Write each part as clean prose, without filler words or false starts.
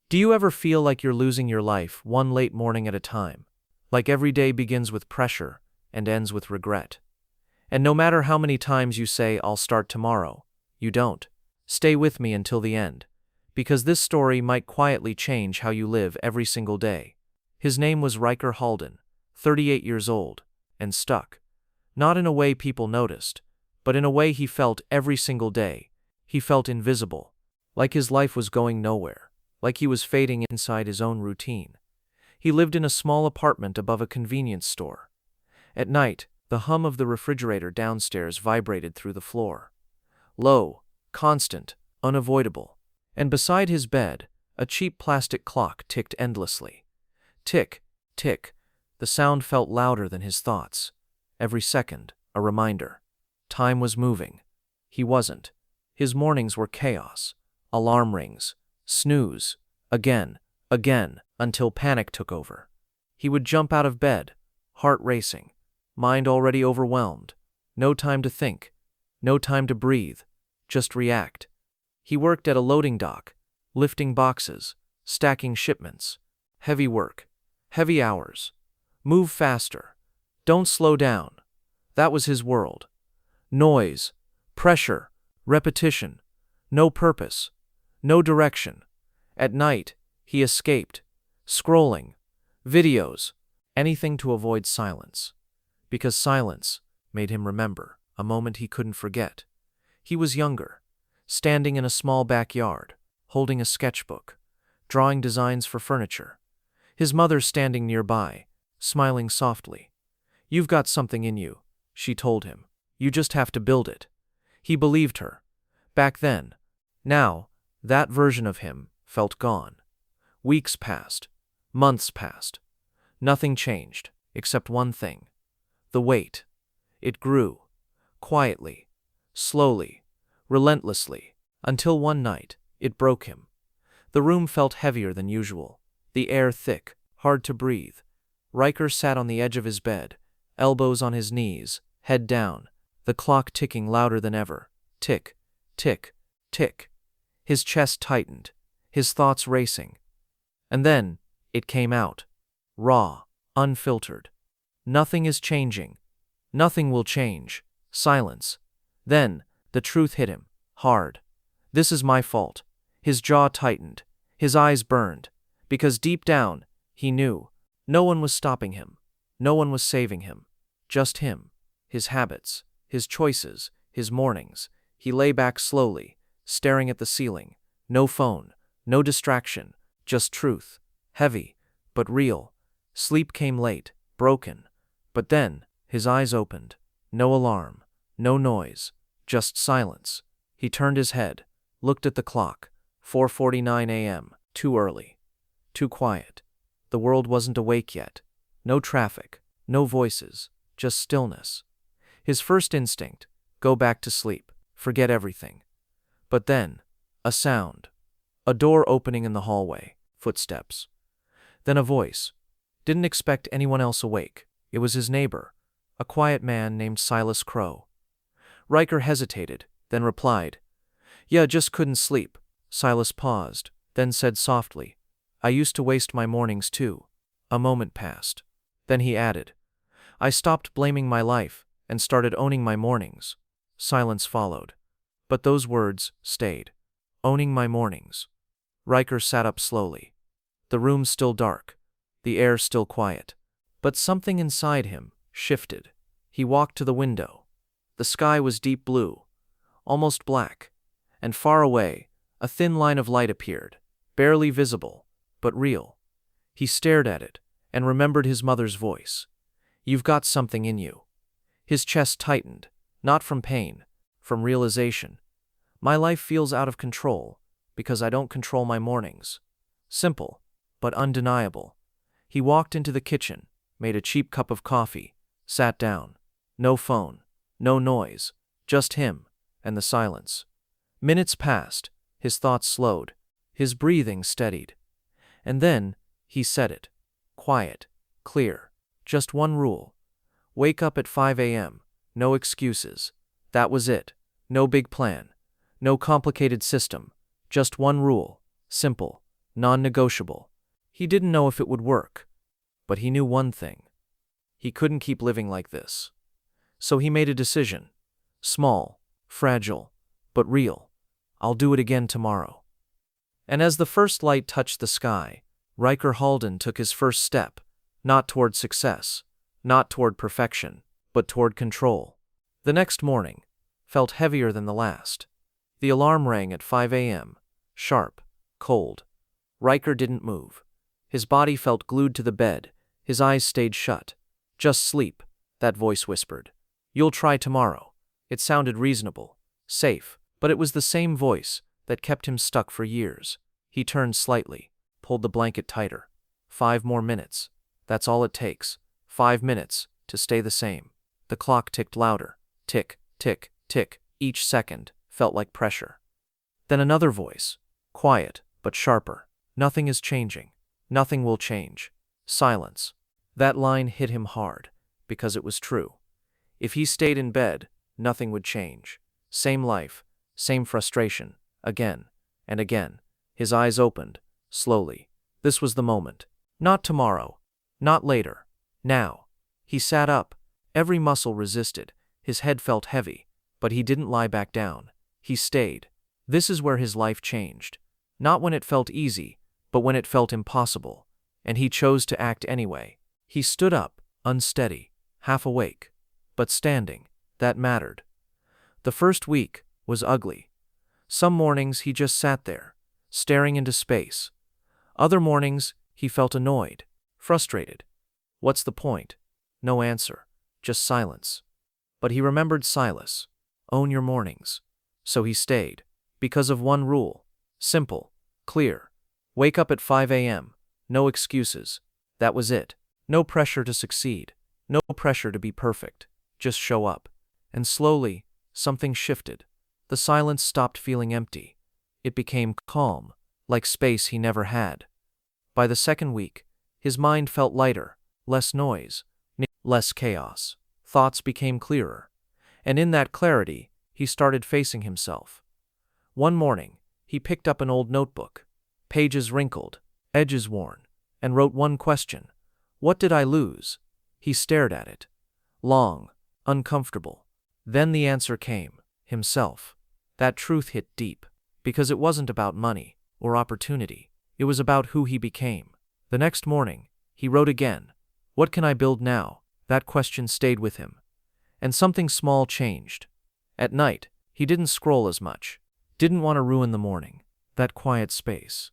Do you ever feel like you're losing your life one late morning at a time? Like every day begins with pressure and ends with regret? And no matter how many times you say, "I'll start tomorrow," you don't. Stay with me until the end, because this story might quietly change how you live every single day. His name was Ryker Halden, 38 years old, and stuck. Not in a way people noticed, but in a way he felt every single day. He felt invisible, like his life was going nowhere, like he was fading inside his own routine. He lived in a small apartment above a convenience store. At night, the hum of the refrigerator downstairs vibrated through the floor. Low, constant, unavoidable. And beside his bed, a cheap plastic clock ticked endlessly. Tick, tick. The sound felt louder than his thoughts. Every second, a reminder. Time was moving. He wasn't. His mornings were chaos. Alarm rings. Snooze. Again, until panic took over. He would jump out of bed, heart racing, mind already overwhelmed. No time to think. No time to breathe. Just react. He worked at a loading dock, lifting boxes, stacking shipments. Heavy work. Heavy hours. Move faster. Don't slow down. That was his world. Noise, pressure, repetition. No purpose. No direction. At night, he escaped, scrolling, videos, anything to avoid silence. Because silence made him remember a moment he couldn't forget. He was younger, standing in a small backyard, holding a sketchbook, drawing designs for furniture. His mother standing nearby, smiling softly. "You've got something in you," she told him. "You just have to build it." He believed her. Back then. Now, that version of him felt gone. Weeks passed. Months passed. Nothing changed, except one thing. The weight. It grew. Quietly. Slowly. Relentlessly. Until one night, it broke him. The room felt heavier than usual. The air thick, hard to breathe. Ryker sat on the edge of his bed, elbows on his knees, head down, the clock ticking louder than ever. Tick, tick, tick. His chest tightened, his thoughts racing. And then, it came out. Raw, unfiltered. "Nothing is changing. Nothing will change." Silence. Then, the truth hit him, hard. "This is my fault." His jaw tightened, his eyes burned, because deep down, he knew. No one was stopping him. No one was saving him. Just him. His habits, his choices, his mornings. He lay back slowly, staring at the ceiling. No phone, no distraction, just truth. Heavy, but real. Sleep came late, broken. But then, his eyes opened. No alarm, no noise, just silence. He turned his head, looked at the clock. 4:49 a.m. Too early. Too quiet. The world wasn't awake yet. No traffic, no voices, just stillness. His first instinct, go back to sleep, forget everything. But then, a sound. A door opening in the hallway, footsteps. Then a voice. Didn't expect anyone else awake. It was his neighbor, a quiet man named Silas Crow. Ryker hesitated, then replied, "Yeah, just couldn't sleep." Silas paused, then said softly, "I used to waste my mornings too." A moment passed. Then he added, "I stopped blaming my life and started owning my mornings." Silence followed. But those words stayed. Owning my mornings. Ryker sat up slowly. The room still dark. The air still quiet. But something inside him shifted. He walked to the window. The sky was deep blue, almost black, and far away, a thin line of light appeared, barely visible, but real. He stared at it, and remembered his mother's voice. "You've got something in you." His chest tightened, not from pain, from realization. "My life feels out of control, because I don't control my mornings." Simple, but undeniable. He walked into the kitchen, made a cheap cup of coffee, sat down. No phone, no noise, just him, and the silence. Minutes passed, his thoughts slowed, his breathing steadied. And then, he said it. Quiet, clear, just one rule. Wake up at 5 a.m., no excuses. That was it. No big plan. No complicated system. Just one rule. Simple. non-negotiable. He didn't know if it would work, but he knew one thing. He couldn't keep living like this. So he made a decision. Small, fragile, but real. I'll do it again tomorrow. And as the first light touched the sky, Ryker Halden took his first step, not toward success, not toward perfection, but toward control. The next morning felt heavier than the last. The alarm rang at 5 a.m., sharp, cold. Ryker didn't move. His body felt glued to the bed, his eyes stayed shut. Just sleep, that voice whispered. You'll try tomorrow. It sounded reasonable, safe, but it was the same voice that kept him stuck for years. He turned slightly, pulled the blanket tighter. 5 more minutes. That's all it takes. 5 minutes to stay the same. The clock ticked louder. Tick, tick, tick. Each second felt like pressure. Then another voice, quiet but sharper. Nothing is changing. Nothing will change. Silence. That line hit him hard, because it was true. If he stayed in bed, nothing would change. Same life, same frustration, again and again. His eyes opened, slowly. This was the moment. Not tomorrow. Not later. Now. He sat up. Every muscle resisted. His head felt heavy, but he didn't lie back down. He stayed. This is where his life changed. Not when it felt easy, but when it felt impossible. And he chose to act anyway. He stood up, unsteady, half awake, but standing. That mattered. The first week was ugly. Some mornings he just sat there, staring into space. Other mornings he felt annoyed, frustrated. What's the point? No answer, just silence. But he remembered Silas. Own your mornings. So he stayed. Because of one rule. Simple, clear. Wake up at 5 a.m. No excuses. That was it. No pressure to succeed. No pressure to be perfect. Just show up. And slowly, something shifted. The silence stopped feeling empty. It became calm, like space he never had. By the second week, his mind felt lighter, less noise, less chaos. Thoughts became clearer. And in that clarity, he started facing himself. One morning, he picked up an old notebook, pages wrinkled, edges worn, and wrote one question. What did I lose? He stared at it. Long, uncomfortable. Then the answer came. Himself. That truth hit deep. Because it wasn't about money or opportunity. It was about who he became. The next morning, he wrote again. What can I build now? That question stayed with him. And something small changed. At night, he didn't scroll as much. Didn't want to ruin the morning. That quiet space.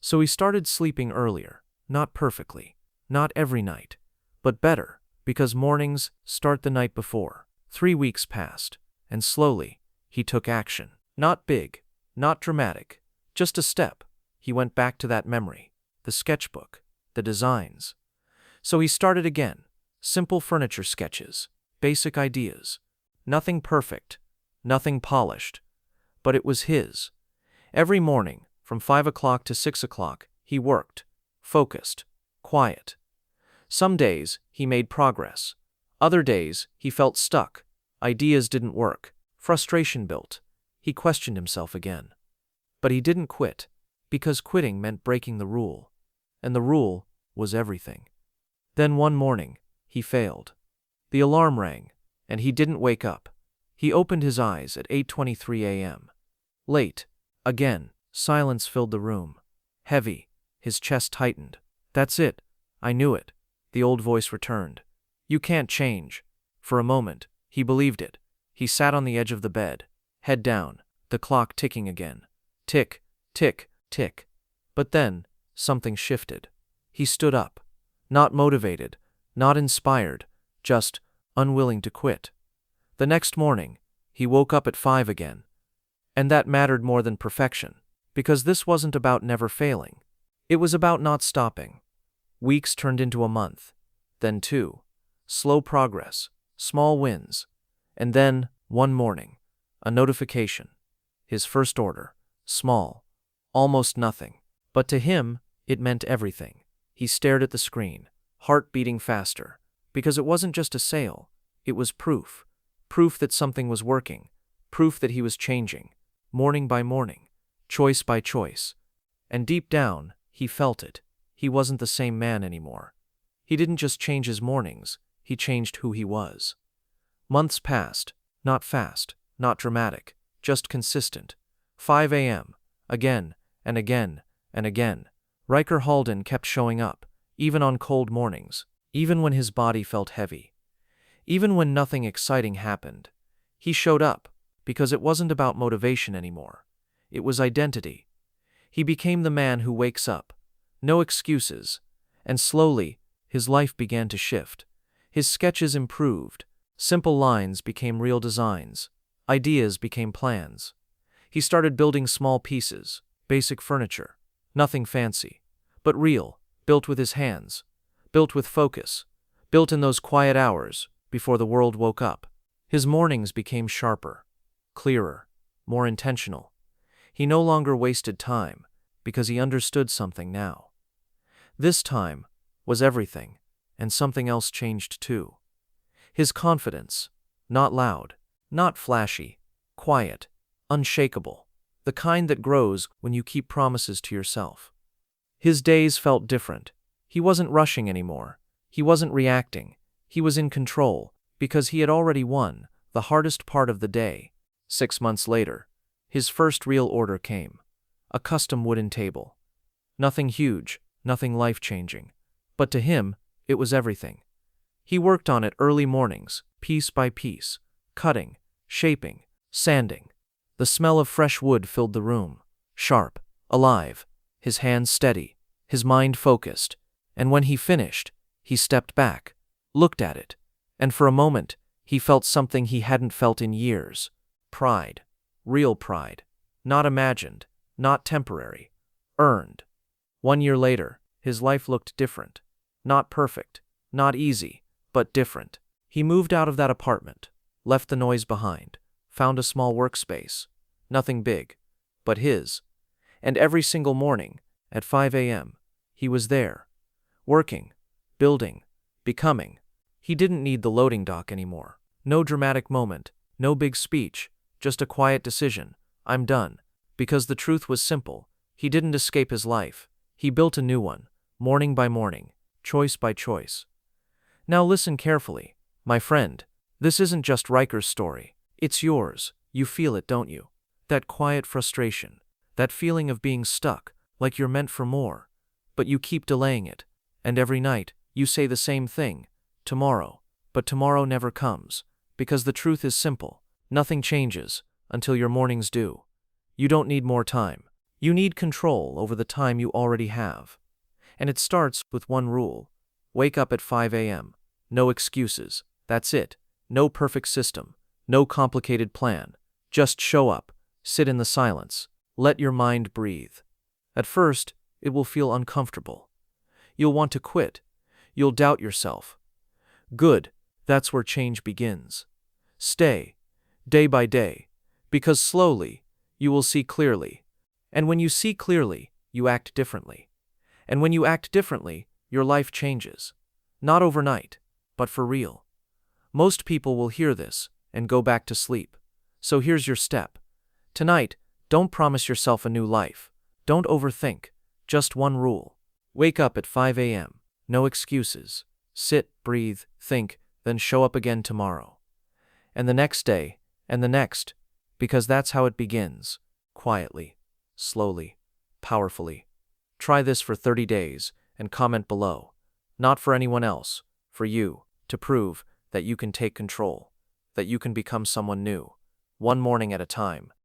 So he started sleeping earlier. Not perfectly. Not every night. But better. Because mornings start the night before. 3 weeks passed. And slowly, he took action. Not big. Not dramatic. Just a step. He went back to that memory. The sketchbook. The designs. So he started again. Simple furniture sketches. Basic ideas. Nothing perfect. Nothing polished. But it was his. Every morning, from 5 o'clock to 6 o'clock, he worked. Focused. Quiet. Some days, he made progress. Other days, he felt stuck. Ideas didn't work. Frustration built. He questioned himself again. But he didn't quit, because quitting meant breaking the rule. And the rule was everything. Then one morning, he failed. The alarm rang, and he didn't wake up. He opened his eyes at 8:23 a.m. Late. Again, silence filled the room. Heavy. His chest tightened. That's it. I knew it. The old voice returned. You can't change. For a moment, he believed it. He sat on the edge of the bed, head down, the clock ticking again. Tick, tick, tick. But then, something shifted. He stood up. Not motivated, not inspired, just unwilling to quit. The next morning, he woke up at 5 again. And that mattered more than perfection, because this wasn't about never failing. It was about not stopping. Weeks turned into a month, then 2. Slow progress, small wins. And then, one morning, a notification. His first order. Small. Almost nothing. But to him, it meant everything. He stared at the screen, heart beating faster. Because it wasn't just a sale. It was proof. Proof that something was working. Proof that he was changing. Morning by morning. Choice by choice. And deep down, he felt it. He wasn't the same man anymore. He didn't just change his mornings, he changed who he was. Months passed, not fast, not dramatic, just consistent. 5 a.m., again, and again, and again. Ryker Halden kept showing up, even on cold mornings, even when his body felt heavy. Even when nothing exciting happened, he showed up, because it wasn't about motivation anymore. It was identity. He became the man who wakes up. No excuses. And slowly, his life began to shift. His sketches improved. Simple lines became real designs. Ideas became plans. He started building small pieces, basic furniture. Nothing fancy, but real, built with his hands, built with focus, built in those quiet hours before the world woke up. His mornings became sharper, clearer, more intentional. He no longer wasted time because he understood something now. This time was everything, and something else changed too. His confidence, not loud, not flashy, quiet, unshakable, the kind that grows when you keep promises to yourself. His days felt different. He wasn't rushing anymore. He wasn't reacting. He was in control, because he had already won the hardest part of the day. 6 months later, his first real order came. A custom wooden table. Nothing huge, nothing life-changing. But to him, it was everything. He worked on it early mornings, piece by piece, cutting, shaping, sanding. The smell of fresh wood filled the room, sharp, alive, his hands steady, his mind focused. And when he finished, he stepped back, looked at it, and for a moment, he felt something he hadn't felt in years. Pride. Real pride. Not imagined, not temporary. Earned. 1 year later, his life looked different. Not perfect, not easy, but different. He moved out of that apartment, left the noise behind, found a small workspace. Nothing big, but his. And every single morning, at 5 a.m., he was there. Working, building, becoming. He didn't need the loading dock anymore. No dramatic moment, no big speech, just a quiet decision. I'm done. Because the truth was simple. He didn't escape his life. He built a new one, morning by morning, choice by choice. Now listen carefully, my friend. This isn't just Ryker's story. It's yours. You feel it, don't you? That quiet frustration, that feeling of being stuck, like you're meant for more. But you keep delaying it. And every night, you say the same thing. Tomorrow. But tomorrow never comes. Because the truth is simple. Nothing changes until your mornings do. You don't need more time. You need control over the time you already have. And it starts with one rule. Wake up at 5 a.m. No excuses. That's it. No perfect system. No complicated plan. Just show up. Sit in the silence. Let your mind breathe. At first, it will feel uncomfortable. You'll want to quit. You'll doubt yourself. Good. That's where change begins. Stay. Day by day. Because slowly, you will see clearly. And when you see clearly, you act differently. And when you act differently, your life changes. Not overnight, but for real. Most people will hear this and go back to sleep. So here's your step. Tonight, don't promise yourself a new life. Don't overthink. Just one rule. Wake up at 5 a.m. No excuses. Sit, breathe, think, then show up again tomorrow. And the next day, and the next, because that's how it begins. Quietly, slowly, powerfully. Try this for 30 days and comment below. Not for anyone else, for you, to prove that you can take control, that you can become someone new, one morning at a time.